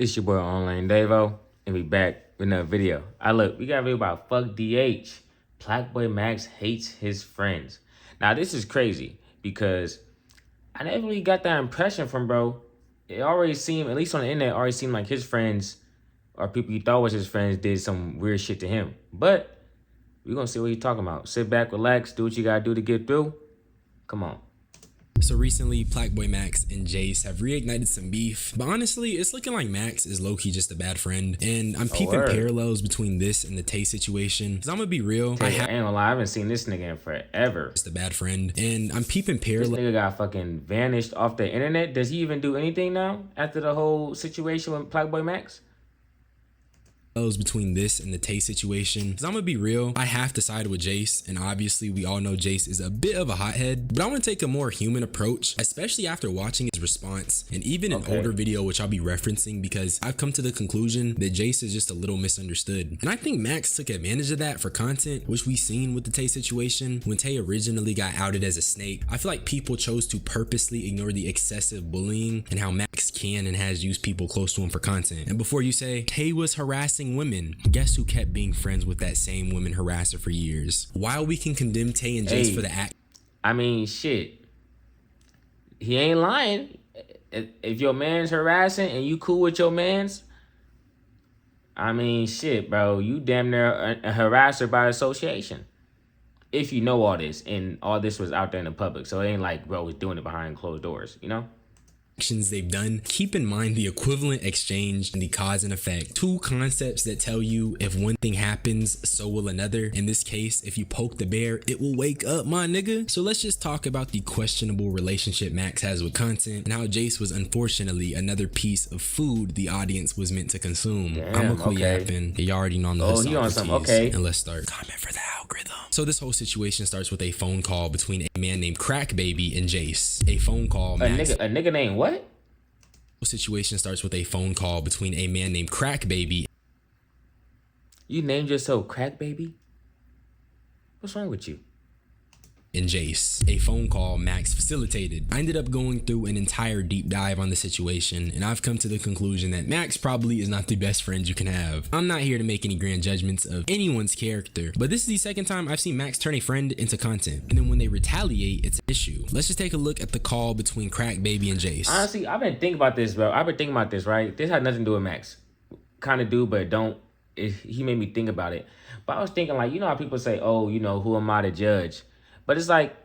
It's your boy Online Davo, and we back with another video. Look, we got a video about fuck DH. PlaqueBoyMax hates his friends. Now this is crazy because I never really got that impression from bro. It already seemed, at least on the internet, already seemed like his friends or people he thought was his friends did some weird shit to him. But we're gonna see what he's talking about. Sit back, relax, do what you gotta do to get through. Come on. So recently, PlaqueBoyMax and Jace have reignited some beef, but honestly, it's looking like Max is low-key just a bad friend, and I'm peeping parallels between this and the Tay situation, because I'm gonna be real, I ain't gonna lie, I haven't seen this nigga in forever. Just a bad friend, and I'm peeping parallels. This nigga got fucking vanished off the internet. Does he even do anything now after the whole situation with PlaqueBoyMax? Between this and the Tay situation, because I'm gonna be real, I have to side with Jace, and obviously we all know Jace is a bit of a hothead, but I want to take a more human approach, especially after watching his response and even an older video which I'll be referencing, because I've come to the conclusion that Jace is just a little misunderstood, and I think Max took advantage of that for content, which we seen with the Tay situation. When Tay originally got outed as a snake, I feel like people chose to purposely ignore the excessive bullying and how Max can and has used people close to him for content. And before you say Tay was harassing women, guess who kept being friends with that same women harasser for years? While we can condemn Tay and Jace for the act, I mean, shit, he ain't lying. If your man's harassing and you cool with your man's, I mean, shit, bro, you damn near a harasser by association. If you know all this and all this was out there in the public, so it ain't like bro was doing it behind closed doors, you know? they've done. Keep in mind the equivalent exchange and the cause and effect. Two concepts that tell you if one thing happens, so will another. In this case, if you poke the bear, it will wake up, my nigga. So let's just talk about the questionable relationship Max has with content and how Jace was unfortunately another piece of food the audience was meant to consume. I'm a yapping. You already know I'm the he on some, and let's start. Comment for the algorithm. So this whole situation starts with a phone call between a man named Crack Baby and Jace. A phone call. A nigga named what? Situation starts with a phone call between a man named Crack Baby. You named yourself Crack Baby? What's wrong with you? And Jace. A phone call Max facilitated. I ended up going through an entire deep dive on the situation, and I've come to the conclusion that Max probably is not the best friend you can have. I'm not here to make any grand judgments of anyone's character, but this is the second time I've seen Max turn a friend into content, and then when they retaliate, it's an issue. Let's just take a look at the call between Crack Baby and Jace. Honestly, I've been thinking about this, bro. I've been thinking about this, right? This had nothing to do with Max. Kind of do, but don't. He made me think about it. But I was thinking, like, you know how people say, oh, you know, who am I to judge? But it's like,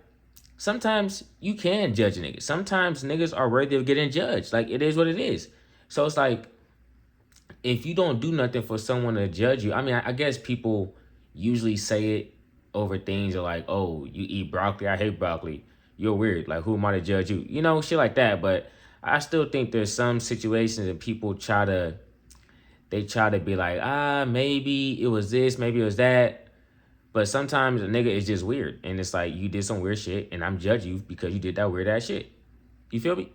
sometimes you can judge a nigga. Sometimes niggas are worthy of getting judged. Like, it is what it is. So it's like, if you don't do nothing for someone to judge you, I mean, I guess people usually say it over things like, oh, you eat broccoli, I hate broccoli. You're weird. Like, who am I to judge you? You know, shit like that. But I still think there's some situations that people try to be like, maybe it was this, maybe it was that. But sometimes a nigga is just weird. And it's like, you did some weird shit, and I'm judging you because you did that weird ass shit. You feel me?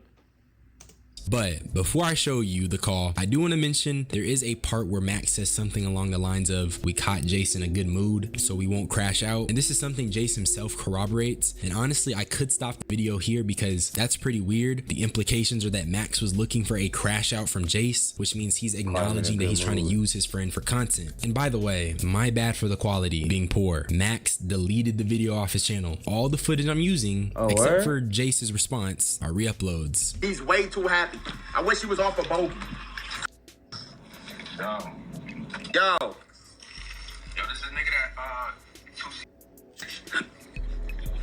But before I show you the call, I do want to mention there is a part where Max says something along the lines of, we caught Jace in a good mood, so we won't crash out. And this is something Jace himself corroborates. And honestly, I could stop the video here because that's pretty weird. The implications are that Max was looking for a crash out from Jace, which means he's acknowledging that he's trying to use his friend for content. And by the way, my bad for the quality being poor. Max deleted the video off his channel. All the footage I'm using, except for Jace's response, are re-uploads. He's way too happy. I wish he was off a bogey. Yo, this is a nigga that,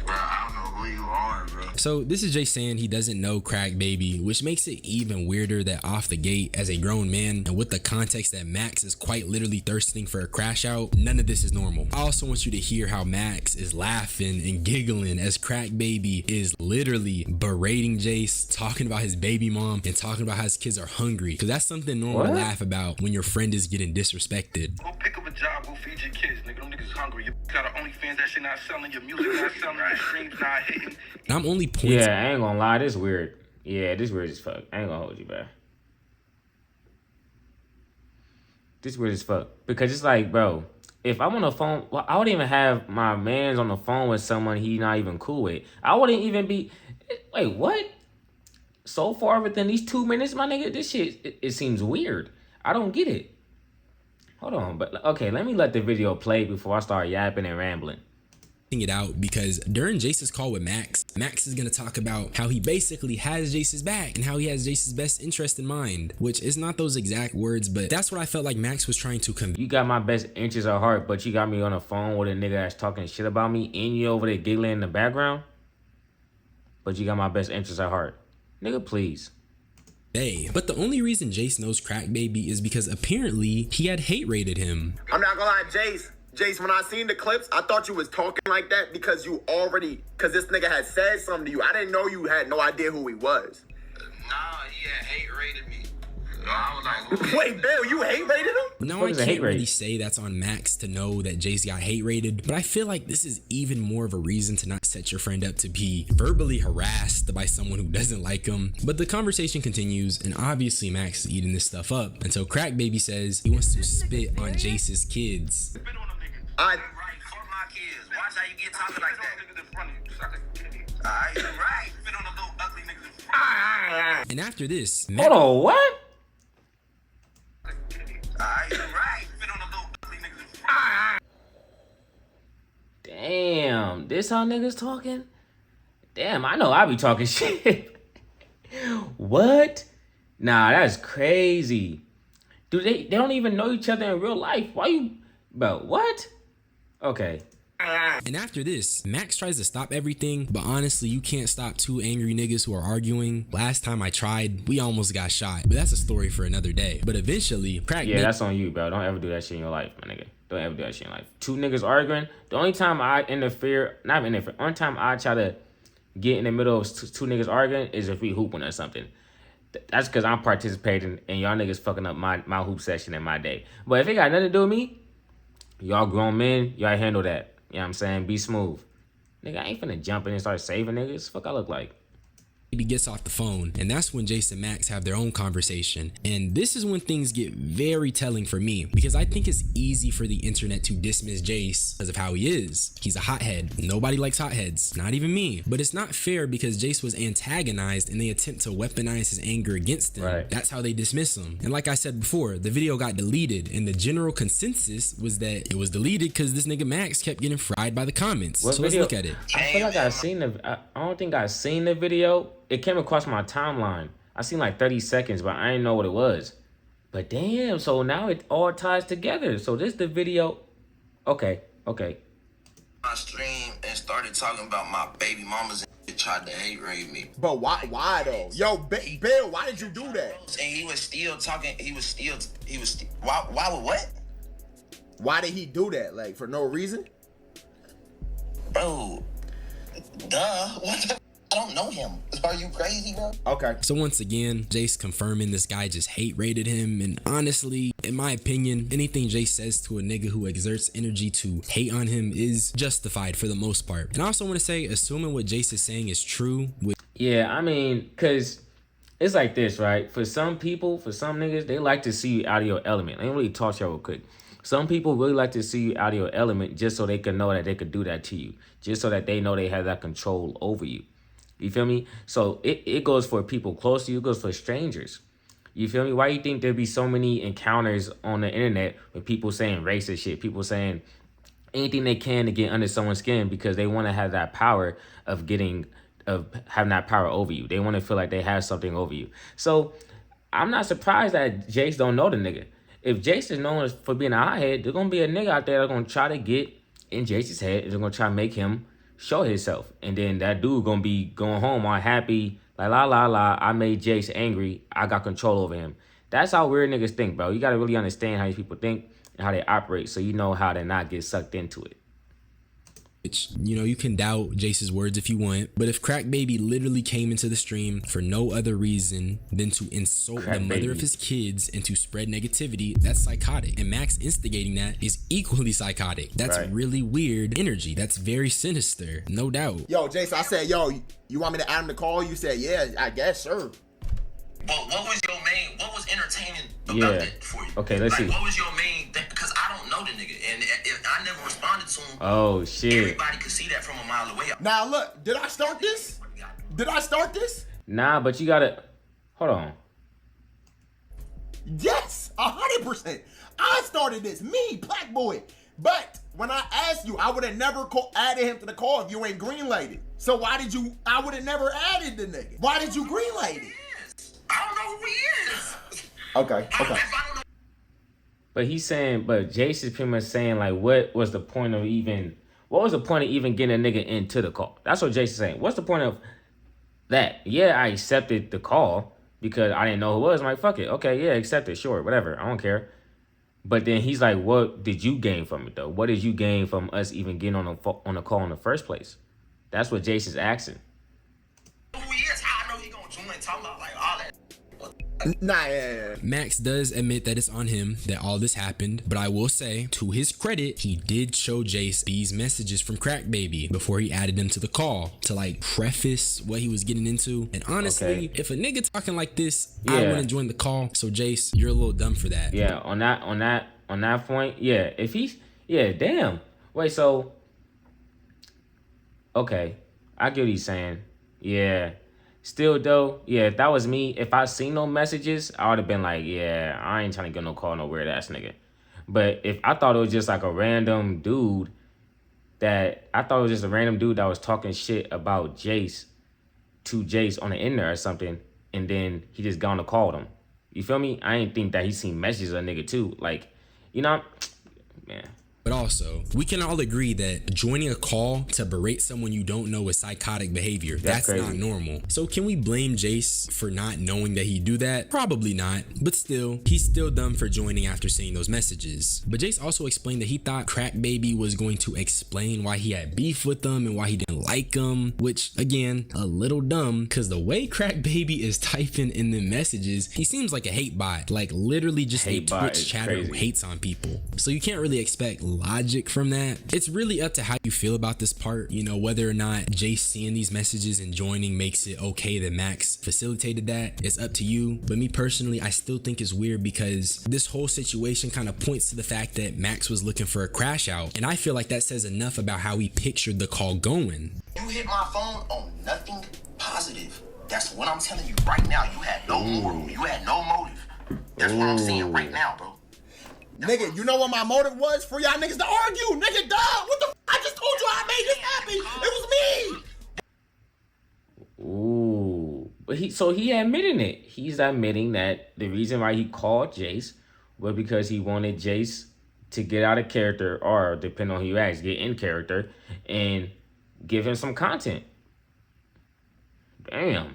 bro, I don't know who you are, bro. So this is Jay saying he doesn't know Crack Baby, which makes it even weirder that off the gate, as a grown man, and with the context that Max is quite literally thirsting for a crash out, none of this is normal. I also want you to hear how Max is laughing and giggling as Crack Baby is literally berating Jace, talking about his baby mom, and talking about how his kids are hungry, because that's something normal to laugh about when your friend is getting disrespected. Go pick up a job, go feed your kids, nigga. Them niggas hungry. You got an OnlyFans, that shit not selling, your music not selling, your streams not hitting. And I'm only pointing. Yeah, I ain't gonna lie, this weird. Yeah, this weird as fuck. I ain't gonna hold you back. This weird as fuck. Because it's like, bro, if I'm on the phone, well, I wouldn't even have my mans on the phone with someone he not even cool with. I wouldn't even be, wait, what? so far within these 2 minutes, my nigga, this shit, it seems weird. I don't get it. Hold on, but okay, let me let the video play before I start yapping and rambling. It out because during Jace's call with Max, Max is going to talk about how he basically has Jace's back and how he has Jace's best interest in mind, which is not those exact words, but that's what I felt like Max was trying to convey. You got my best interests at heart, but you got me on the phone with a nigga that's talking shit about me and you over there giggling in the background, but you got my best interests at heart. Nigga, please. But the only reason Jace knows Crack Baby is because apparently he had hate rated him. I'm not gonna lie, Jace, when I seen the clips, I thought you was talking like that because this nigga had said something to you. I didn't know you had no idea who he was. Nah, he had hate rated me. I was like, wait, Bill, you hate rated him? Now I can't really say that's on Max to know that Jace got hate rated, but I feel like this is even more of a reason to not set your friend up to be verbally harassed by someone who doesn't like him. But the conversation continues, and obviously Max is eating this stuff up until Crack Baby says he wants to spit on Jace's kids. spit on them niggas. I- Right, fuck my kids. Watch how you get talking like that. Niggas in front of you. Alright, you right. Spit on the little ugly niggas in front of you. And after this, Hold on, what? Alright, you right. Spit on the little ugly niggas in front of you. Damn, this how niggas talking? Damn, I know I be talking shit. What? Nah, that's crazy. Dude, they don't even know each other in real life. Why you, bro, what? Okay. And after this, Max tries to stop everything, but honestly, you can't stop two angry niggas who are arguing. Last time I tried, we almost got shot, but that's a story for another day. But eventually, Yeah, that's on you, bro. Don't ever do that shit in your life, my nigga. Don't ever do that shit in your life. Two niggas arguing. The only time I interfere, not interfere, only time I try to get in the middle of two niggas arguing is if we hooping or something. That's because I'm participating and y'all niggas fucking up my hoop session in my day. But if it got nothing to do with me, y'all grown men, y'all handle that. You know what I'm saying? Be smooth. Nigga, I ain't finna jump in and start saving niggas. Fuck I look like. He gets off the phone, and that's when Jace and Max have their own conversation. And this is when things get very telling for me, because I think it's easy for the internet to dismiss Jace because of how he is. He's a hothead. Nobody likes hotheads, not even me. But it's not fair because Jace was antagonized and they attempt to weaponize his anger against him. Right. That's how they dismiss him. And like I said before, the video got deleted, and the general consensus was that it was deleted because this nigga Max kept getting fried by the comments. What so video? let's look at it. I feel like I seen the. I don't think I seen the video. It came across my timeline. I seen like 30 seconds, but I didn't know what it was. But damn, so now it all ties together. So this the video. Okay. My stream and started talking about my baby mamas and tried to hate rape me. But why though? Yo, Bill, why did you do that? And he was still talking. Why would what? Why did he do that? Like, for no reason? Bro, duh. What the? I don't know him. Are you crazy, bro? Okay. So once again, Jace confirming this guy just hate rated him, and honestly, in my opinion, anything Jace says to a nigga who exerts energy to hate on him is justified for the most part. And I also want to say, assuming what Jace is saying is true, Yeah, I mean, cause it's like this, right? For some people, for some niggas, they like to see you out of your element. I ain't really talk to y'all real quick. Some people really like to see you out of your element just so they can know that they could do that to you. Just so that they know they have that control over you. You feel me? So it goes for people close to you. It goes for strangers. You feel me? Why you think there be so many encounters on the internet with people saying racist shit? People saying anything they can to get under someone's skin because they want to have that power of having that power over you. They want to feel like they have something over you. So I'm not surprised that Jace don't know the nigga. If Jace is known for being a hothead, there's going to be a nigga out there that's going to try to get in Jace's head. And they're going to try to make him show himself. And then that dude going to be going home all happy. Like, I made Jace angry. I got control over him. That's how weird niggas think, bro. You got to really understand how these people think and how they operate so you know how to not get sucked into it. you know, you can doubt Jace's words if you want, but if Crack Baby literally came into the stream for no other reason than to insult the mother of his kids and to spread negativity, that's psychotic. And Max instigating that is equally psychotic. That's really weird energy. That's very sinister, no doubt. Yo, Jace, I said, yo, you want me to add him to call? You said, yeah, I guess, sure. Well, what was entertaining about that for you? Okay, let's see. What was your main thing? Because I don't know the nigga, and if I never responded to him. Oh, shit. Everybody could see that from a mile away. Now, look, did I start this? Nah, but you gotta hold on. Yes, 100%. I started this, me, PlaqueBoy. But when I asked you, I would have never added him to the call if you ain't greenlighted. So why did you? I would have never added the nigga. Why did you greenlight it? I don't know who he is. Okay. But he's saying, but Jace is pretty much saying like, what was the point of even getting a nigga into the call? That's what Jace is saying. What's the point of that? Yeah, I accepted the call because I didn't know who it was. I'm like, fuck it. Okay, yeah, accept it. Sure, whatever. I don't care. But then he's like, what did you gain from it, though? What did you gain from us even getting on a call in the first place? That's what Jace is asking. Who he is? How I know he gonna join talking about like all that. Nah, yeah. Max does admit that it's on him that all this happened, but I will say, to his credit, he did show Jace these messages from Crack Baby before he added them to the call to like preface what he was getting into. And honestly, if a nigga talking like this, I wouldn't join the call. So Jace, you're a little dumb for that. Yeah, on that point, yeah. If he's damn. Wait, so okay, I get what he's saying. Yeah. Still though, yeah, if that was me, if I seen no messages, I would have been like, yeah, I ain't trying to get no call, no weird ass nigga. But if I thought it was just like a random dude that was talking shit about Jace to Jace on the internet or something, and then he just gone to call him. You feel me? I ain't think that he seen messages of a nigga too. Like, you know, man. But also, we can all agree that joining a call to berate someone you don't know is psychotic behavior. That's not normal. So can we blame Jace for not knowing that he'd do that? Probably not. But still, he's still dumb for joining after seeing those messages. But Jace also explained that he thought Crack Baby was going to explain why he had beef with them and why he didn't like them, which again, a little dumb, because the way Crack Baby is typing in the messages, he seems like a hate bot, like literally just a Twitch chatter who hates on people. So you can't really expect logic from that. It's really up to how you feel about this part, you know, whether or not Jace seeing these messages and joining makes it okay that Max facilitated that. It's up to you. But me personally, I still think it's weird because this whole situation kind of points to the fact that Max was looking for a crash out, and I feel like that says enough about how he pictured the call going. You hit my phone on nothing positive. That's what I'm telling you right now. You had no motive. You had no motive. That's what I'm seeing right now, bro. Nigga, you know what my motive was for y'all niggas to argue? Nigga, duh! What the f? I just told you I made this happen. It was me. Ooh. But he admitting it. He's admitting that the reason why he called Jace was because he wanted Jace to get out of character, or depending on who you ask, get in character and give him some content. Damn.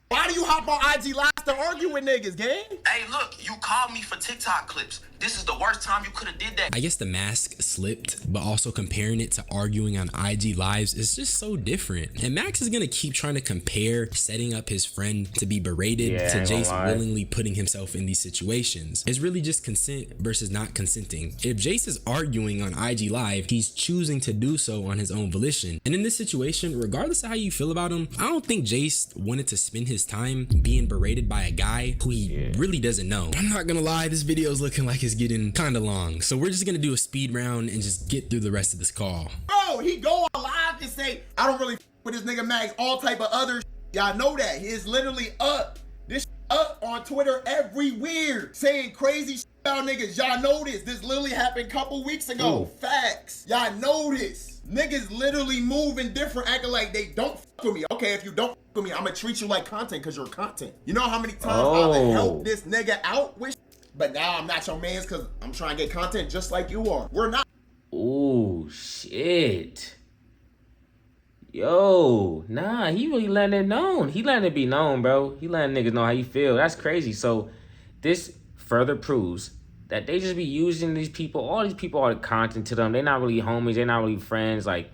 Why do you hop on IG Live to argue with niggas, gang? Hey, look, you called me for TikTok clips. This is the worst time you could have did that. I guess the mask slipped, but also comparing it to arguing on IG Lives is just so different. And Max is gonna keep trying to compare setting up his friend to be berated to Jace willingly putting himself in these situations. It's really just consent versus not consenting. If Jace is arguing on IG Live, he's choosing to do so on his own volition. And in this situation, regardless of how you feel about him, I don't think Jace wanted to spend his time being berated by a guy who he really doesn't know. I'm not gonna lie, this video is looking like it's getting kind of long, so we're just gonna do a speed round and just get through the rest of this call. Bro, he go on live and say, I don't really with this nigga Max, all type of other y'all know that. He is literally up. This up on Twitter everywhere, saying crazy about niggas. Y'all know this. This literally happened a couple weeks ago. Facts. Y'all know this. Niggas literally moving different, acting like they don't fuck with me. Okay, if you don't fuck with me, I'm gonna treat you like content because you're content. You know how many times I've helped this nigga out with but now I'm not your mans because I'm trying to get content just like you are. We're not. Ooh, shit. Yo, nah, he really letting it known. He letting it be known, bro. He letting niggas know how you feel. That's crazy. So this further proves that they just be using these people. All these people are content to them. They're not really homies. They're not really friends. Like,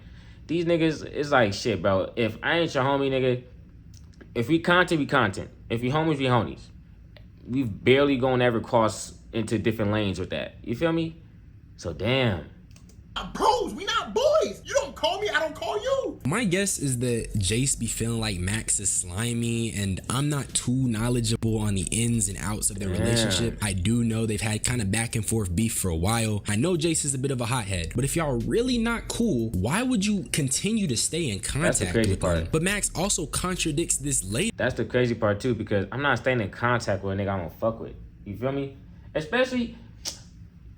these niggas, it's like, shit, bro. If I ain't your homie, nigga, if we content, we content. If we homies, we homies. We barely gonna ever cross into different lanes with that. You feel me? So, damn. bros. We not boys. You don't call me, I don't call you. My guess is that Jace be feeling like Max is slimy, and I'm not too knowledgeable on the ins and outs of their relationship. I do know they've had kind of back and forth beef for a while. I know Jace is a bit of a hothead, but if y'all are really not cool, why would you continue to stay in contact with them? But Max also contradicts this later. That's the crazy part too, because I'm not staying in contact with a nigga I don't fuck with. You feel me? Especially,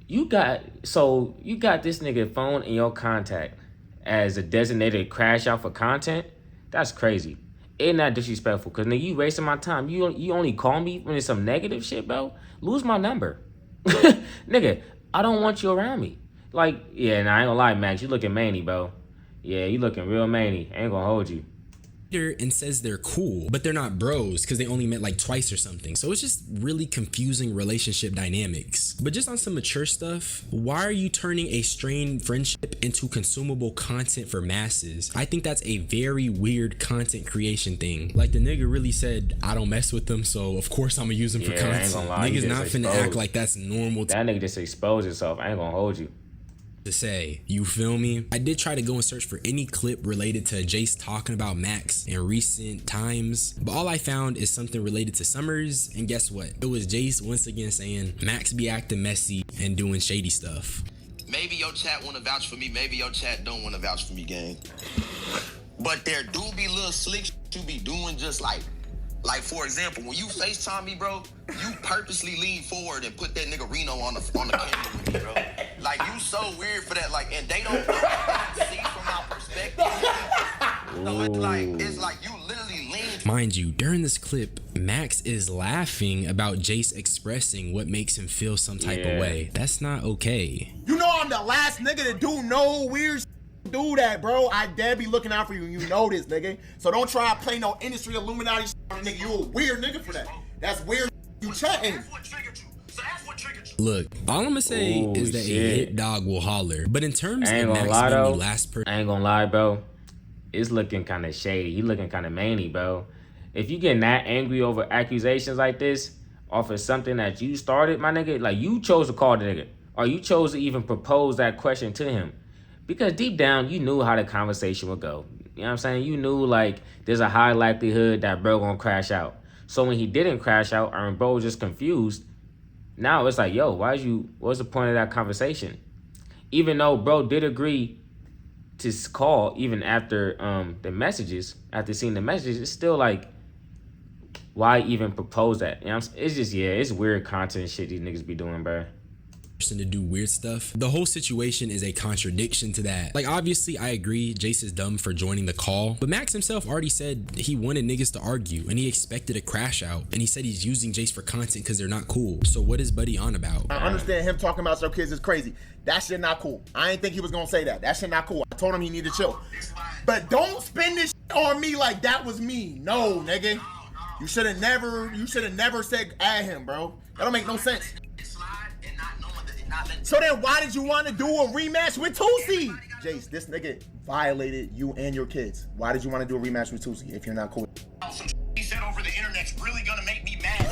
you got this nigga phone in your contact as a designated crash out for content. That's crazy. Ain't that disrespectful? Cause nigga, you wasting my time. You only call me when it's some negative shit, bro. Lose my number. Nigga, I don't want you around me. Like, yeah, nah, I ain't gonna lie, Max. You looking manny, bro. Yeah, you looking real manny. I ain't gonna hold you. And says they're cool, but they're not bros because they only met like twice or something. So it's just really confusing relationship dynamics. But just on some mature stuff, why are you turning a strained friendship into consumable content for masses? I think that's a very weird content creation thing. Like the nigga really said, I don't mess with them, so of course I'm gonna use them for content. Niggas not finna act like that's normal. That nigga just exposed himself. I ain't gonna hold you. To say, you feel me? I did try to go and search for any clip related to Jace talking about Max in recent times, but all I found is something related to Summers, and guess what? It was Jace once again saying Max be acting messy and doing shady stuff. Maybe your chat want to vouch for me, maybe your chat don't want to vouch for me, gang. But there do be little slicks you be doing, just like for example, when you FaceTime me, bro, you purposely lean forward and put that nigga Reno on the camera with me, bro. Like, you so weird for that, like, and they don't see from my perspective. So it's like you literally lean. Mind you, during this clip, Max is laughing about Jace expressing what makes him feel some type of way. That's not okay. You know I'm the last nigga to do no weird do that, bro. I dare be looking out for you. You know this, nigga. So don't try to play no industry Illuminati shit, nigga. You a weird nigga for that. That's weird. You chatting. That's what triggered you. So that's what triggered you. Look, all I'm gonna say is that a hit dog will holler. But in terms of Max being the last person, I ain't gonna lie, bro. It's looking kind of shady. He looking kind of manny, bro. If you getting that angry over accusations like this off of something that you started, my nigga, like you chose to call the nigga, or you chose to even propose that question to him. Because deep down, you knew how the conversation would go. You know what I'm saying? You knew, like, there's a high likelihood that bro gonna crash out. So when he didn't crash out, or bro was just confused, now it's like, yo, what's the point of that conversation? Even though bro did agree to call, even after the messages, after seeing the messages, it's still like, why even propose that? You know what I'm saying? It's just, it's weird content shit these niggas be doing, bro. To do weird stuff. The whole situation is a contradiction to that. Like, obviously I agree Jace is dumb for joining the call, but Max himself already said he wanted niggas to argue and he expected a crash out, and he said he's using Jace for content because they're not cool. So what is Buddy on about? I understand him talking about your kids is crazy. That shit not cool. I ain't think he was gonna say that. That shit not cool. I told him he needed to chill. But don't spin this shit on me like that was me. No, nigga. You should have never said at him, bro. That don't make no sense. So then why did you want to do a rematch with Tusi? Jace, this nigga violated you and your kids. Why did you want to do a rematch with Tusi if you're not cool? Some he said over the internet's really gonna make me mad.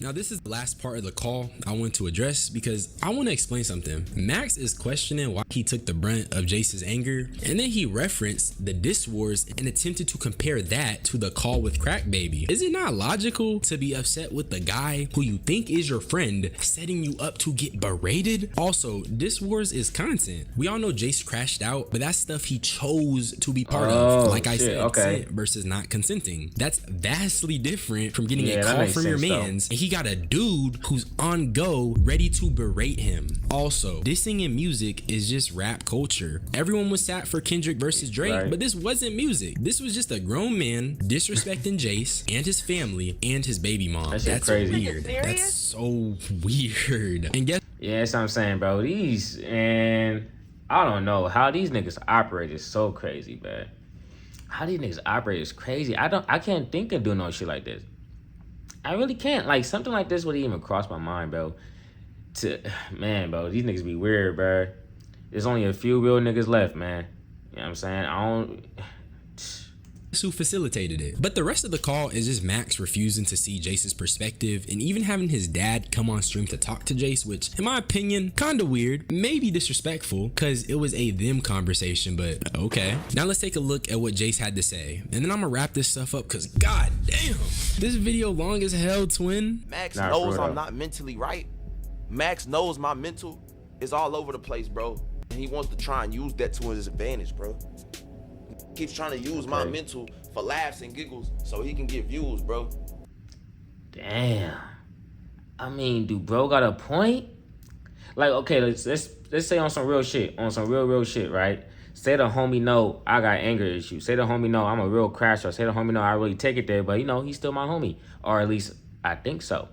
Now this is the last part of the call I want to address because I want to explain something. Max is questioning why he took the brunt of Jace's anger, and then he referenced the diss wars and attempted to compare that to the call with Crack Baby. Is it not logical to be upset with the guy who you think is your friend setting you up to get berated? Also, diss wars is content. We all know Jace crashed out, but that's stuff he chose to be part of. Like I said, consent versus not consenting. That's vastly different from getting a call from your mans and he got a dude who's on go ready to berate him. Also, dissing in music is just rap culture. Everyone was sat for Kendrick versus Drake, but this wasn't music. This was just a grown man disrespecting Jace and his family and his baby mom. That's crazy. Weird. That's so weird. And guess that's what I'm saying, bro. I don't know how these niggas operate is so crazy, man. How these niggas operate is crazy. I can't think of doing no shit like this. I really can't. Like, something like this wouldn't even cross my mind, bro. Man, bro, these niggas be weird, bro. There's only a few real niggas left, man. You know what I'm saying? who facilitated it. But the rest of the call is just Max refusing to see Jace's perspective and even having his dad come on stream to talk to Jace, which in my opinion, kinda weird, maybe disrespectful, cause it was a them conversation, but okay. Now let's take a look at what Jace had to say. And then I'm gonna wrap this stuff up cause god damn, this video long as hell, twin. Max Nah, knows for I'm real. not mentally right. Max knows my mental is all over the place, bro. And he wants to try and use that to his advantage, bro. He keeps trying to use my mental for laughs and giggles so he can get views, bro. Damn. I mean, do bro got a point? Like, okay, let's say on some real shit, real shit, right? Say the homie know I got anger issues. Say the homie know I'm a real crasher. Say the homie know I really take it there, but you know, he's still my homie. Or at least I think so.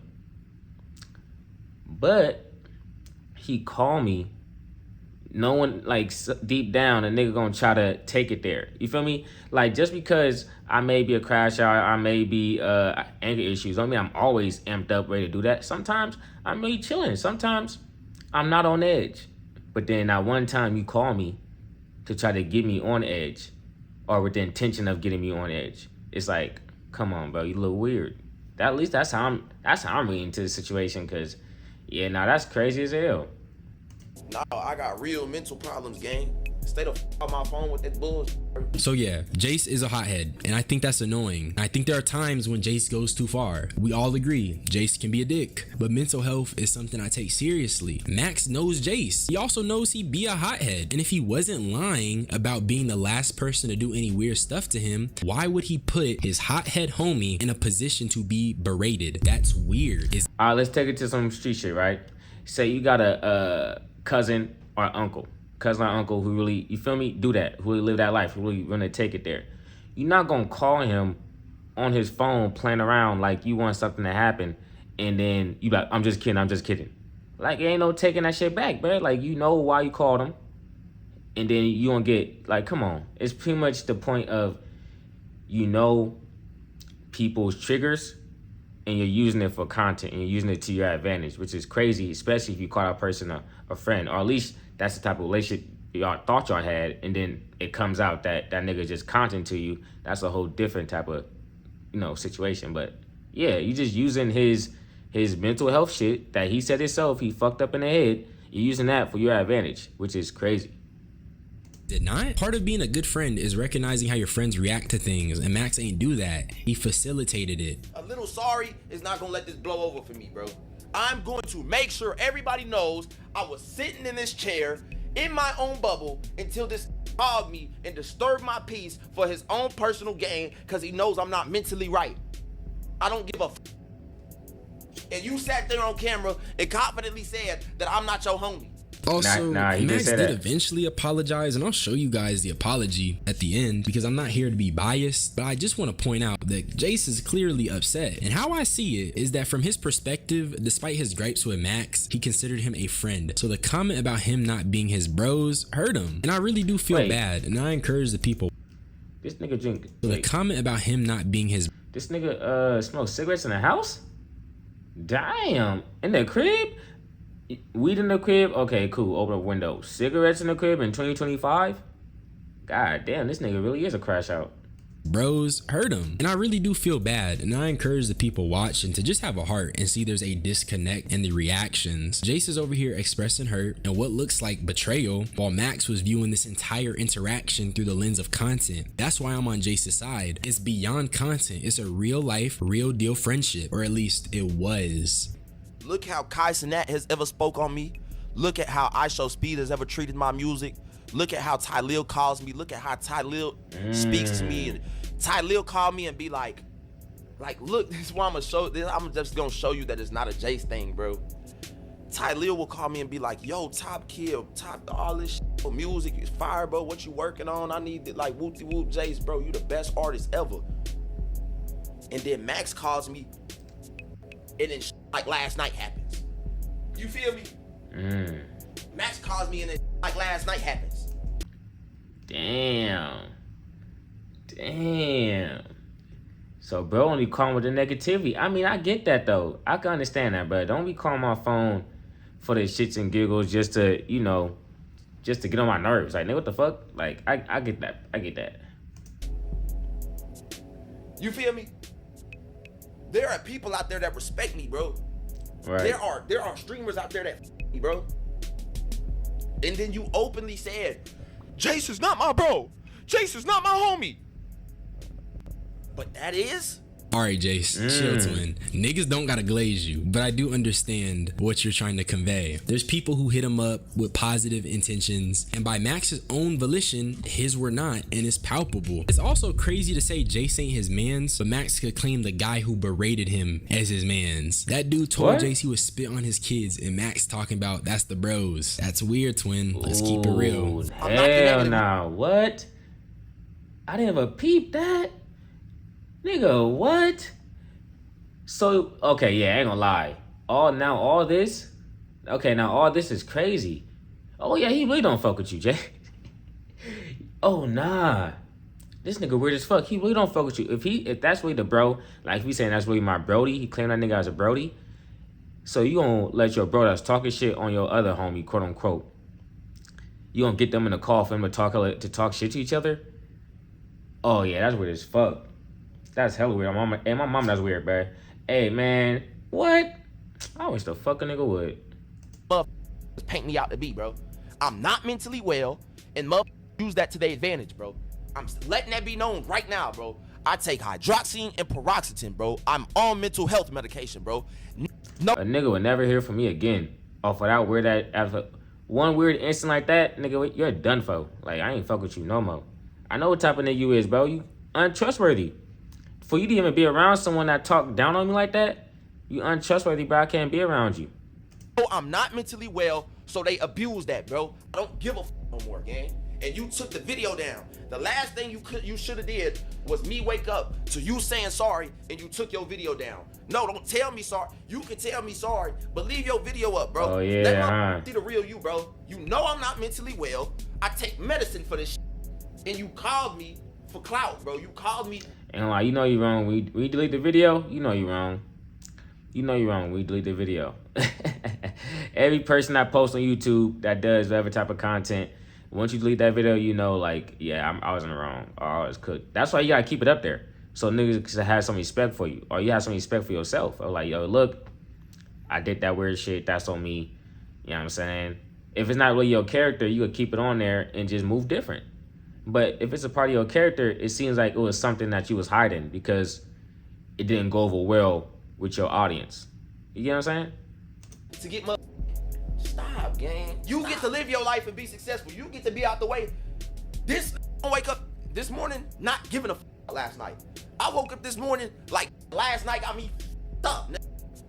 But he called me. No one, like, deep down, a nigga gonna try to take it there. You feel me? Like, just because I may be a crash out, I may be anger issues, don't mean I'm always amped up, ready to do that. Sometimes I'm really chilling. Sometimes I'm not on edge. But then that one time you call me to try to get me on edge, or with the intention of getting me on edge, it's like, come on, bro, you a little weird. At least that's how I'm reading to the situation, cause yeah, nah, that's crazy as hell. No, I got real mental problems, gang. Stay the f on my phone with that bullshit. So yeah, Jace is a hothead, and I think that's annoying. I think there are times when Jace goes too far. We all agree, Jace can be a dick, but mental health is something I take seriously. Max knows Jace. He also knows he be a hothead, and if he wasn't lying about being the last person to do any weird stuff to him, why would he put his hothead homie in a position to be berated? That's weird. All right, let's take it to some street shit, right? Say you got a cousin or uncle who really, you feel me, do that, who really live that life, who really gonna take it there. You're not gonna call him on his phone playing around like you want something to happen, and then you like, I'm just kidding. Like, it ain't no taking that shit back, bro. Like, you know why you called him, and then you gonna get, like, come on. It's pretty much the point of, you know, people's triggers, and you're using it for content, and you're using it to your advantage, which is crazy, especially if you call that person a friend, or at least that's the type of relationship y'all thought y'all had, and then it comes out that that nigga just content to you. That's a whole different type of, you know, situation. But yeah, you just using his mental health shit that he said himself, he fucked up in the head. You're using that for your advantage, which is crazy. Did not. Part of being a good friend is recognizing how your friends react to things, and Max ain't do that. He facilitated it. A little sorry is not gonna let this blow over for me, bro. I'm going to make sure everybody knows I was sitting in this chair in my own bubble until this called me and disturbed my peace for his own personal gain because he knows I'm not mentally right. I don't give a f. And you sat there on camera and confidently said that I'm not your homie. Also, Nah, he did Max say did that. eventually apologize, and I'll show you guys the apology at the end because I'm not here to be biased, but I just want to point out that Jace is clearly upset. And how I see it is that from his perspective, despite his gripes with Max, he considered him a friend. So the comment about him not being his bros hurt him. And I really do feel bad, and I encourage the people. This nigga drink. So the comment about him not being his This nigga smokes cigarettes in the house? Damn. In the crib? Weed in the crib? Okay, cool. Open up window. Cigarettes in the crib in 2025? God damn, this nigga really is a crash out. bros hurt him. And I really do feel bad, and I encourage the people watching to just have a heart and see there's a disconnect in the reactions. Jace is over here expressing hurt and what looks like betrayal, while Max was viewing this entire interaction through the lens of content. That's why I'm on Jace's side. It's beyond content. It's a real life, real deal friendship, or at least it was. Look how Kai Cenat has ever spoke on me. Look at how I Show Speed has ever treated my music. Look at how Ty Lil calls me. Look at how Ty Lil speaks to me. And Ty Lil called me and be like, look, this is why I'm just gonna show you that it's not a Jace thing, bro. Ty Lil will call me and be like, yo, top kid, top all this shit, music is fire, bro. What you working on? I need it, like whoop whoop Jace, bro. You the best artist ever. And then Max calls me, and then like last night happens. You feel me? Max calls me and then like last night happens. Damn. So bro only calling with the negativity. I mean, I get that though. I can understand that, but don't be calling my phone for the shits and giggles just to, you know, just to get on my nerves. Like, nigga, what the fuck? Like, I get that. You feel me? There are people out there that respect me, bro. Right. There are streamers out there that me, bro. And then you openly said, Jace is not my bro. Jace is not my homie. But that is? All right, Jace, chill, twin. Niggas don't gotta glaze you, but I do understand what you're trying to convey. There's people who hit him up with positive intentions, and by Max's own volition, his were not, and it's palpable. It's also crazy to say Jace ain't his mans, but Max could claim the guy who berated him as his mans. That dude told What? Jace he would spit on his kids, and Max talking about that's the bros. That's weird, twin. Let's keep it real. Ooh, hell nah. What? I didn't even peep that. Nigga, what? So, okay, yeah, I ain't gonna lie. All this is crazy. Oh, yeah, he really don't fuck with you, Jay. Oh, nah. This nigga weird as fuck. He really don't fuck with you. If that's really the bro, like if he saying that's really my brody, he claimed that nigga as a brody. So you gonna let your bro that's talking shit on your other homie, quote unquote. You gonna get them in a call for them to talk shit to each other? Oh, yeah, that's weird as fuck. That's hella weird. My mom, that's weird, bro. Hey, man, what? I wish the fuck a nigga would. Paint me out to be, bro. I'm not mentally well, and use that to their advantage, bro. I'm letting that be known right now, bro. I take hydroxyzine and paroxetine, bro. I'm on mental health medication, bro. No. A nigga would never hear from me again off of that weird, after one weird instant like that, nigga, you're done for. Like, I ain't fuck with you no more. I know what type of nigga you is, bro. You untrustworthy. For you to even be around someone that talk down on me like that, you untrustworthy, bro. I can't be around you. I'm not mentally well, so they abuse that, bro. I don't give a no more, gang. And you took the video down. The last thing you should have did was me wake up to you saying sorry, and you took your video down. No, don't tell me sorry. You can tell me sorry, but leave your video up, bro. Oh, yeah, Let my see the real you, bro. You know I'm not mentally well. I take medicine for this shit. And you called me for clout, bro. You called me. And like, you know you wrong. We delete the video. You know you wrong. You know you wrong. We delete the video. Every person that posts on YouTube that does whatever type of content, once you delete that video, you know, like, yeah, I was in the wrong. Or I was cooked. That's why you gotta keep it up there, so niggas can have some respect for you, or you have some respect for yourself. Or like, yo, look, I did that weird shit. That's on me. You know what I'm saying? If it's not really your character, you could keep it on there and just move different. But if it's a part of your character, it seems like it was something that you was hiding because it didn't go over well with your audience. You get what I'm saying? To get stop, gang. You get to live your life and be successful. You get to be out the way. This wake up this morning not giving a last night. I woke up this morning like last night got me up.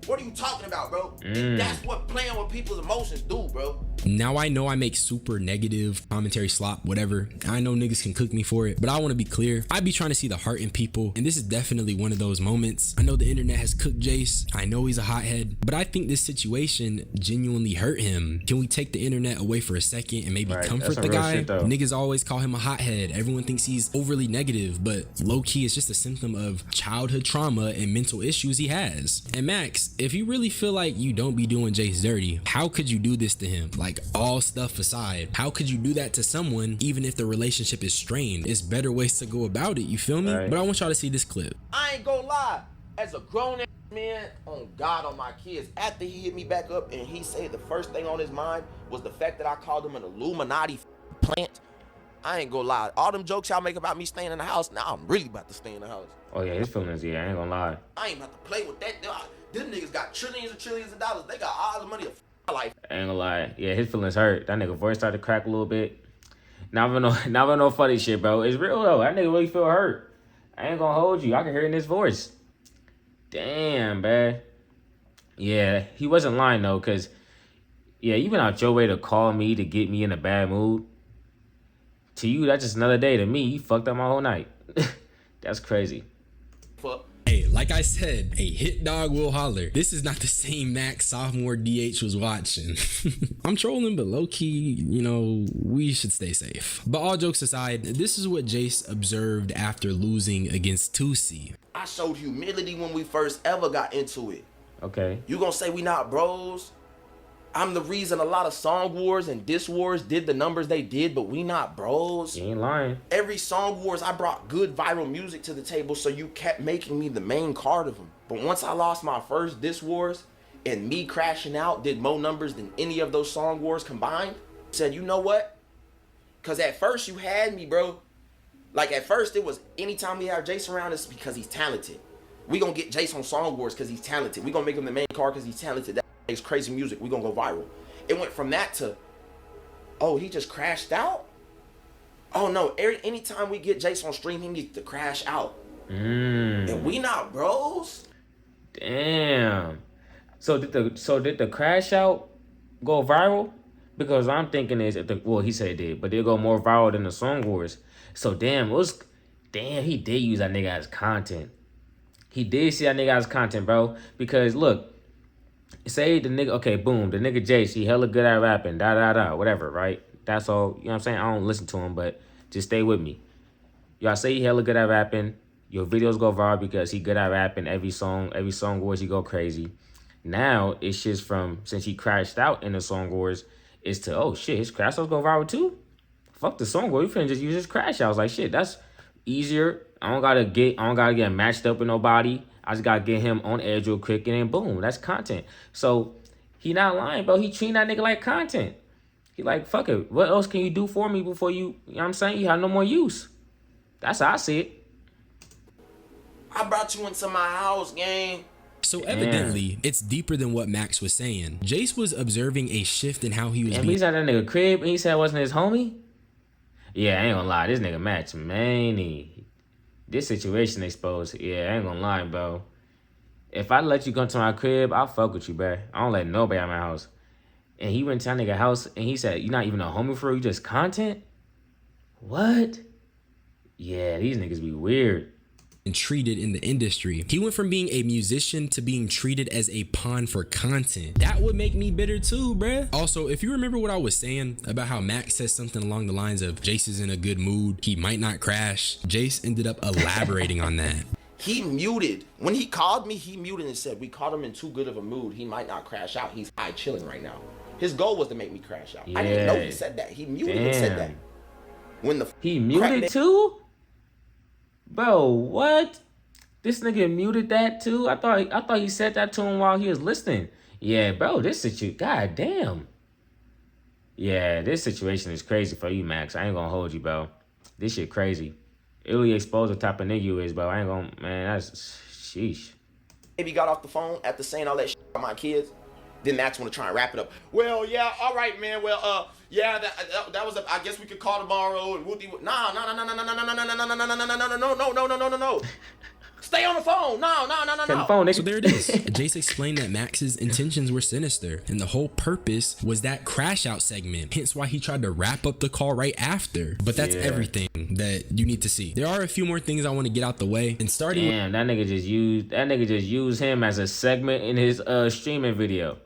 What are you talking about, bro? And that's what playing with people's emotions do, bro. Now I know I make super negative commentary slop, whatever. I know niggas can cook me for it, but I want to be clear. I be trying to see the heart in people, and this is definitely one of those moments. I know the internet has cooked Jace. I know he's a hothead, but I think this situation genuinely hurt him. Can we take the internet away for a second and maybe comfort the guy? Shit, niggas always call him a hothead. Everyone thinks he's overly negative, but low-key it's just a symptom of childhood trauma and mental issues he has. And Max, if you really feel like you don't be doing Jace dirty, how could you do this to him? Like, all stuff aside, how could you do that to someone even if the relationship is strained? It's better ways to go about it, you feel me? Right. But I want y'all to see this clip. I ain't gonna lie. As a grown man, on God, on my kids, after he hit me back up and he said the first thing on his mind was the fact that I called him an Illuminati plant, I ain't gonna lie. All them jokes y'all make about me staying in the house, now I'm really about to stay in the house. Oh yeah, his feelings, yeah, I ain't gonna lie. I ain't about to play with that. Them niggas got trillions and trillions of dollars. They got all the money of my life. I ain't gonna lie. Yeah, his feelings hurt. That nigga voice started to crack a little bit. Now no funny shit, bro. It's real though. That nigga really feel hurt. I ain't gonna hold you. I can hear it in his voice. Damn, man. Yeah, he wasn't lying though, cause yeah, you went out your way to call me to get me in a bad mood. To you, that's just another day. To me, you fucked up my whole night. That's crazy. Fuck. Hey, like I said, a hit dog will holler. This is not the same Max sophomore DH was watching. I'm trolling, but low-key, you know, we should stay safe. But all jokes aside, this is what Jace observed after losing against 2C. I showed humility when we first ever got into it. Okay. You gonna say we not bros? I'm the reason a lot of song wars and diss wars did the numbers they did, but we not bros. You ain't lying. Every song wars, I brought good viral music to the table, so you kept making me the main card of them. But once I lost my first diss wars, and me crashing out did more numbers than any of those song wars combined, said, you know what? Because at first you had me, bro. Like at first it was anytime we have Jace around, it's because he's talented. We gonna get Jace on song wars because he's talented. We gonna make him the main card because he's talented. That makes crazy music. We gonna go viral. It went from that to, oh, he just crashed out? Oh no, anytime we get Jace on stream, he needs to crash out. And we not bros. Damn. So did the crash out go viral? Because I'm thinking is well, he said it did, but it go more viral than the song wars. So damn, he did use that nigga as content. He did see that nigga as content, bro. Because look, say the nigga, okay, boom, the nigga Jace, he hella good at rapping, whatever, right? That's all, you know what I'm saying? I don't listen to him, but just stay with me. Y'all say he hella good at rapping. Your videos go viral because he good at rapping. Every song wars, he go crazy. Now, it's just from, since he crashed out in the song wars, it's to, oh shit, his crash outs go viral too? Fuck the song war, you finna just use his crash outs. Like shit, that's easier. I don't gotta get matched up with nobody. I just gotta get him on edge real quick and then boom, that's content. So he not lying, bro. He treating that nigga like content. He like, fuck it. What else can you do for me before you know what I'm saying? You have no more use. That's how I see it. I brought you into my house, gang. So evidently, it's deeper than what Max was saying. Jace was observing a shift in how he was And being. he's at that nigga crib and he said it wasn't his homie? Yeah, I ain't gonna lie. This nigga Max, man, this situation exposed. Yeah, I ain't gonna lie, bro. If I let you come to my crib, I'll fuck with you, bro. I don't let nobody out my house. And he went to that nigga house and he said, you not even a homie for real, you just content? What? Yeah, these niggas be weird. Treated in the industry. He went from being a musician to being treated as a pawn for content. That would make me bitter too, bruh. Also, if you remember what I was saying about how Max said something along the lines of Jace is in a good mood, he might not crash, Jace ended up elaborating on that. He muted. When he called me, he muted and said, we caught him in too good of a mood. He might not crash out. He's high chilling right now. His goal was to make me crash out. Yeah. I didn't know he said that. He muted and said that. When the He muted too? Bro, what? This nigga muted that too? I thought he said that to him while he was listening. Yeah, bro, this situation, god damn. Yeah, this situation is crazy for you, Max. I ain't gonna hold you, bro. This shit crazy. It really exposed the type of nigga you is, bro. I ain't gonna, man, that's, sheesh. Maybe got off the phone after saying all that shit about my kids. Then Max want to try and wrap it up. Well, yeah, all right, man. Well, yeah, that was. I guess we could call tomorrow and whoopty. No. Stay on the phone. No. So there it is. Jace explained that Max's intentions were sinister, and the whole purpose was that crash out segment. Hence why he tried to wrap up the call right after. But that's everything that you need to see. There are a few more things I want to get out the way, and starting. Damn, that nigga just used him as a segment in his streaming video.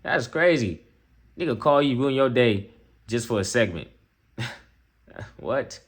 That's crazy. Nigga call you, ruin your day just for a segment. What?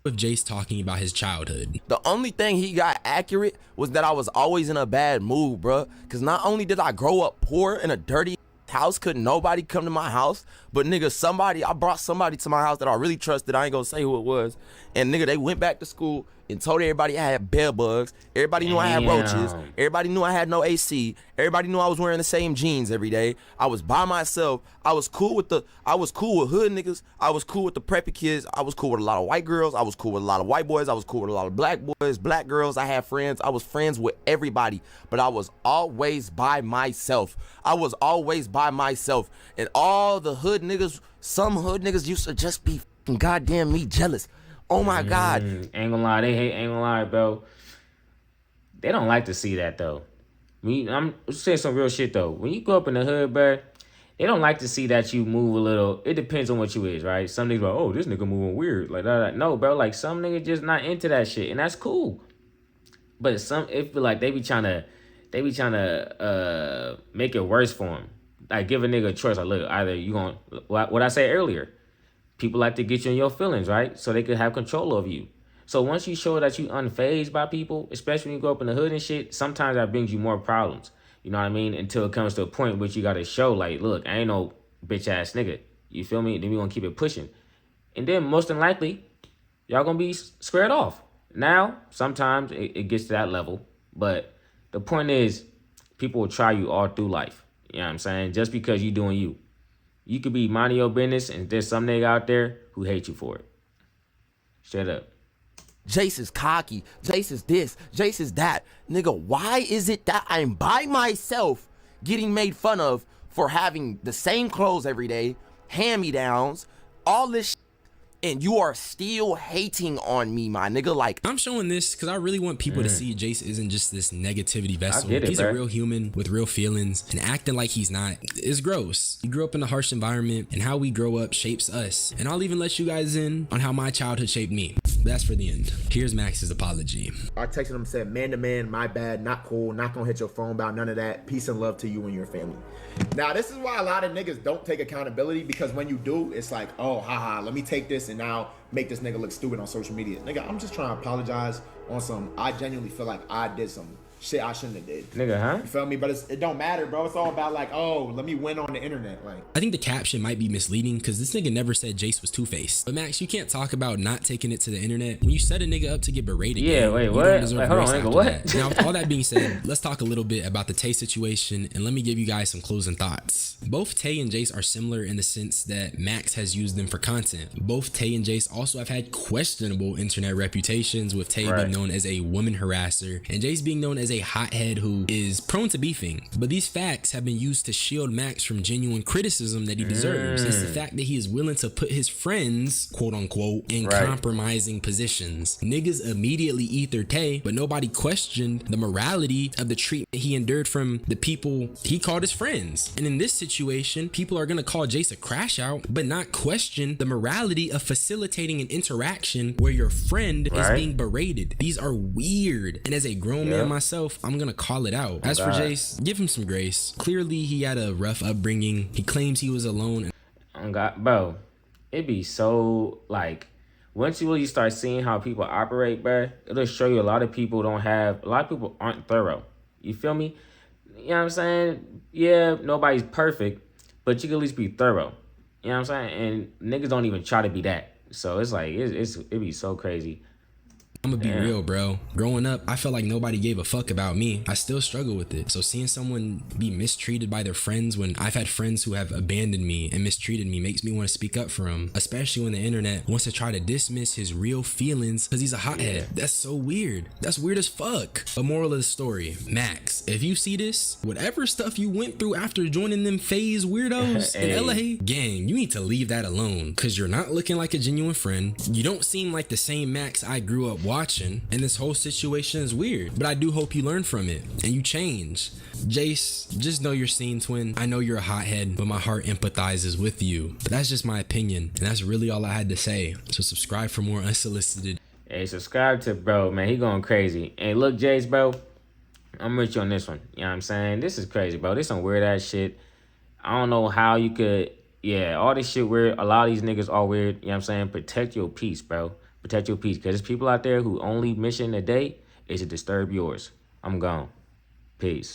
With Jace talking about his childhood. The only thing he got accurate was that I was always in a bad mood, bruh. Because not only did I grow up poor in a dirty house, couldn't nobody come to my house, but nigga, I brought somebody to my house that I really trusted. I ain't gonna say who it was. And nigga, they went back to school and told everybody I had bed bugs. Everybody knew I had roaches. Everybody knew I had no AC. Everybody knew I was wearing the same jeans every day. I was by myself. I was cool with hood niggas. I was cool with the preppy kids. I was cool with a lot of white girls. I was cool with a lot of white boys. I was cool with a lot of black boys, black girls. I had friends. I was friends with everybody, but I was always by myself. And all the hood niggas, some hood niggas used to just be fucking goddamn me jealous. Oh my God. Ain't gonna lie, bro. They don't like to see that though. I'm saying some real shit though. When you grow up in the hood, bro, they don't like to see that you move a little. It depends on what you is, right? Some niggas like, oh, this nigga moving weird. Like that. No, bro, like some niggas just not into that shit, and that's cool. But it feel like they be trying to make it worse for him. Like give a nigga a choice. Like, look, either you gonna what I said earlier. People like to get you in your feelings, right? So they could have control over you. So once you show that you unfazed by people, especially when you grow up in the hood and shit, sometimes that brings you more problems. You know what I mean? Until it comes to a point which you gotta show, like, look, I ain't no bitch ass nigga. You feel me? Then we gonna keep it pushing. And then most than likely, y'all gonna be squared off. Now, sometimes it gets to that level, but the point is, people will try you all through life. You know what I'm saying? Just because you doing you. You could be minding your business, and there's some nigga out there who hate you for it. Straight up. Jace is cocky. Jace is this. Jace is that. Nigga, why is it that I'm by myself getting made fun of for having the same clothes every day, hand-me-downs, all this shit, and you are still hating on me, my nigga? Like, I'm showing this because I really want people to see Jace isn't just this negativity vessel. get it, He's bro. a real human with real feelings, and acting like he's not is gross. He grew up in a harsh environment, and how we grow up shapes us. And I'll even let you guys in on how my childhood shaped me. But that's for the end. Here's Max's apology. I texted him and said, man to man, my bad, not cool, not gonna hit your phone about none of that. Peace and love to you and your family. Now, this is why a lot of niggas don't take accountability, because when you do, it's like, oh, haha, let me take this and now make this nigga look stupid on social media. Nigga, I'm just trying to apologize on some, I genuinely feel like I did some shit I shouldn't have did. Nigga, huh? You feel me? But it don't matter, bro. It's all about like, oh, let me win on the internet. Like, I think the caption might be misleading because this nigga never said Jace was two-faced. But Max, you can't talk about not taking it to the internet when you set a nigga up to get berated. Yeah, gang. wait, You what? don't deserve Wait, hold grace on, nigga, after what? that. Now, with all that being said, let's talk a little bit about the Tay situation, and let me give you guys some closing thoughts. Both Tay and Jace are similar in the sense that Max has used them for content. Both Tay and Jace also have had questionable internet reputations, with Tay being known as a woman harasser and Jace being known as a hothead who is prone to beefing. But these facts have been used to shield Max from genuine criticism that he deserves. It's the fact that he is willing to put his friends, quote unquote, in compromising positions. Niggas immediately ether Tay, but nobody questioned the morality of the treatment he endured from the people he called his friends. And in this situation, people are gonna call Jace a crash out, but not question the morality of facilitating an interaction where your friend is being berated. These are weird. And as a grown man myself, I'm gonna call it out. As for Jace, give him some grace. Clearly, he had a rough upbringing. He claims he was alone. Oh God, bro, it be so like, once you really start seeing how people operate, bro, it'll show you a lot of people aren't thorough. You feel me? You know what I'm saying? Yeah, nobody's perfect, but you can at least be thorough. You know what I'm saying? And niggas don't even try to be that. So it's like, it be so crazy. I'm gonna be real, bro. Growing up, I felt like nobody gave a fuck about me. I still struggle with it. So seeing someone be mistreated by their friends when I've had friends who have abandoned me and mistreated me makes me want to speak up for him, especially when the internet wants to try to dismiss his real feelings because he's a hothead. That's so weird. That's weird as fuck. But moral of the story, Max, if you see this, whatever stuff you went through after joining them phase weirdos in LA, gang, you need to leave that alone because you're not looking like a genuine friend. You don't seem like the same Max I grew up watching, and this whole situation is weird, but I do hope you learn from it and you change. Jace, just know you're seen, twin. I know you're a hothead, but my heart empathizes with you. But that's just my opinion, and that's really all I had to say. So subscribe for more unsolicited. Hey, subscribe to bro, man. He going crazy. Hey, look, Jace, bro, I'm with you on this one. You know what I'm saying? This is crazy, bro. This some weird ass shit. I don't know how you could, all this shit weird. A lot of these niggas are weird. You know what I'm saying? Protect your peace, bro. Protect your peace, because there's people out there who only mission a day is to disturb yours. I'm gone. Peace.